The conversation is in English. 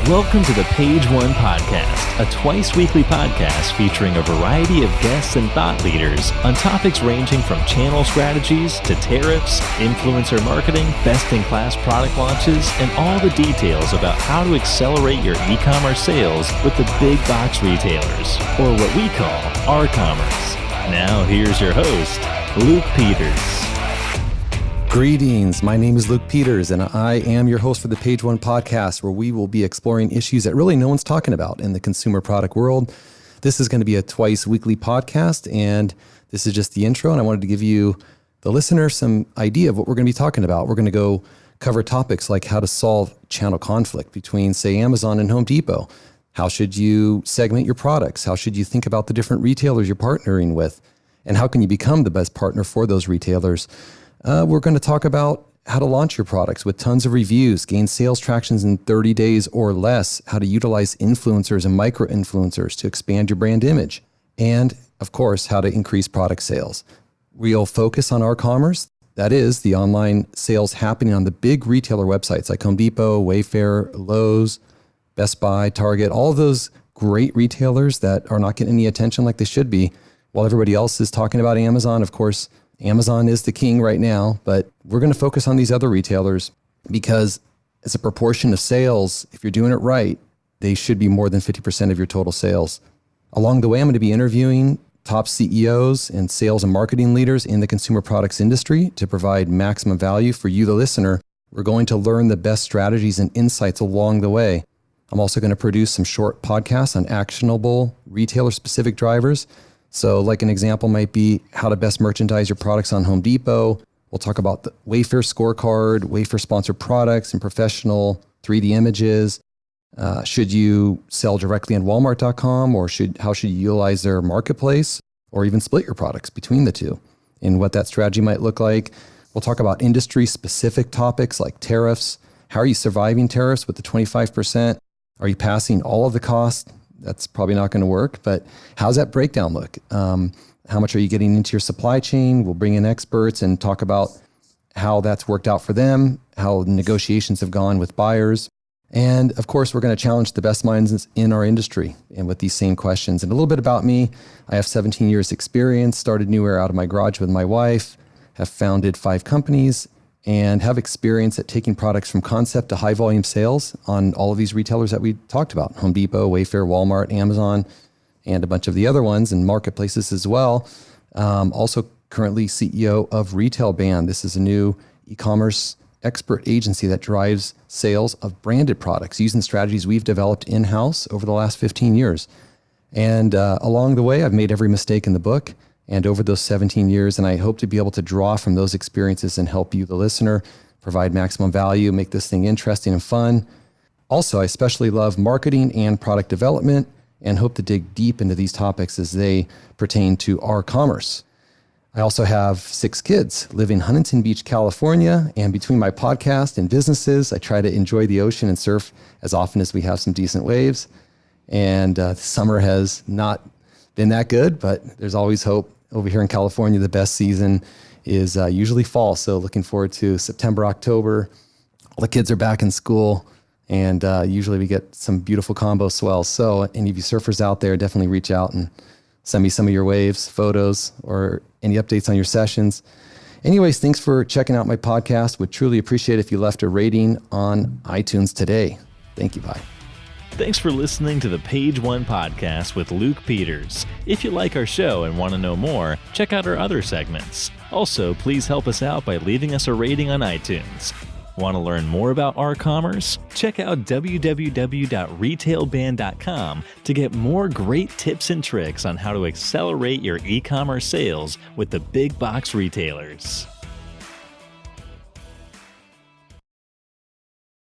Welcome to the Page One Podcast, a twice-weekly podcast featuring a variety of guests and thought leaders on topics ranging from channel strategies to tariffs, influencer marketing, best-in-class product launches, and all the details about how to accelerate your e-commerce sales with the big box retailers, or what we call rCommerce. Now here's your host, Luke Peters. Greetings, my name is Luke Peters, and I am your host for the Page One Podcast, where we will be exploring issues that really no one's talking about in the consumer product world. This is going to be a twice-weekly podcast, and this is just the intro, and I wanted to give you, the listener, some idea of what we're going to be talking about. We're going to go cover topics like how to solve channel conflict between, say, Amazon and Home Depot. How should you segment your products? How should you think about the different retailers you're partnering with? And how can you become the best partner for those retailers? We're going to talk about how to launch your products with tons of reviews, gain sales tractions in 30 days or less, how to utilize influencers and micro-influencers to expand your brand image, and, of course, how to increase product sales. We'll focus on rCommerce, that is, the online sales happening on the big retailer websites like Home Depot, Wayfair, Lowe's, Best Buy, Target, all of those great retailers that are not getting any attention like they should be, while everybody else is talking about Amazon. Of course, Amazon is the king right now, but we're going to focus on these other retailers because as a proportion of sales, if you're doing it right, they should be more than 50% of your total sales. Along the way, I'm going to be interviewing top CEOs and sales and marketing leaders in the consumer products industry to provide maximum value for you, the listener. We're going to learn the best strategies and insights along the way. I'm also going to produce some short podcasts on actionable retailer-specific drivers. So like an example might be how to best merchandise your products on Home Depot. We'll talk about the Wayfair scorecard, Wayfair sponsored products and professional 3D images. Should you sell directly on Walmart.com, or how should you utilize their marketplace, or even split your products between the two and what that strategy might look like. We'll talk about industry specific topics like tariffs. How are you surviving tariffs with the 25%? Are you passing all of the cost? That's probably not going to work, but how's that breakdown look? How much are you getting into your supply chain? We'll bring in experts and talk about how that's worked out for them, how negotiations have gone with buyers. And of course, we're going to challenge the best minds in our industry and with these same questions. And a little bit about me. I have 17 years experience, started NewAir out of my garage with my wife, have founded 5 companies, and have experience at taking products from concept to high volume sales on all of these retailers that we talked about: Home Depot, Wayfair, Walmart, Amazon, and a bunch of the other ones, and marketplaces as well. Also currently CEO of Retail Band. This is a new e-commerce expert agency that drives sales of branded products using strategies we've developed in-house over the last 15 years. And along the way, I've made every mistake in the book and over those 17 years, and I hope to be able to draw from those experiences and help you, the listener, provide maximum value, make this thing interesting and fun. Also, I especially love marketing and product development and hope to dig deep into these topics as they pertain to rCommerce. I also have 6 kids, live in Huntington Beach, California, and between my podcast and businesses, I try to enjoy the ocean and surf as often as we have some decent waves. And summer has not been that good, but there's always hope. Over here in California, the best season is usually fall. So looking forward to September, October. All the kids are back in school, and usually we get some beautiful combo swells. So any of you surfers out there, definitely reach out and send me some of your waves, photos, or any updates on your sessions. Anyways, thanks for checking out my podcast. Would truly appreciate if you left a rating on iTunes today. Thank you. Bye. Thanks for listening to the Page One Podcast with Luke Peters. If you like our show and want to know more, check out our other segments. Also, please help us out by leaving us a rating on iTunes. Want to learn more about rCommerce? Check out www.retailband.com to get more great tips and tricks on how to accelerate your e-commerce sales with the big box retailers.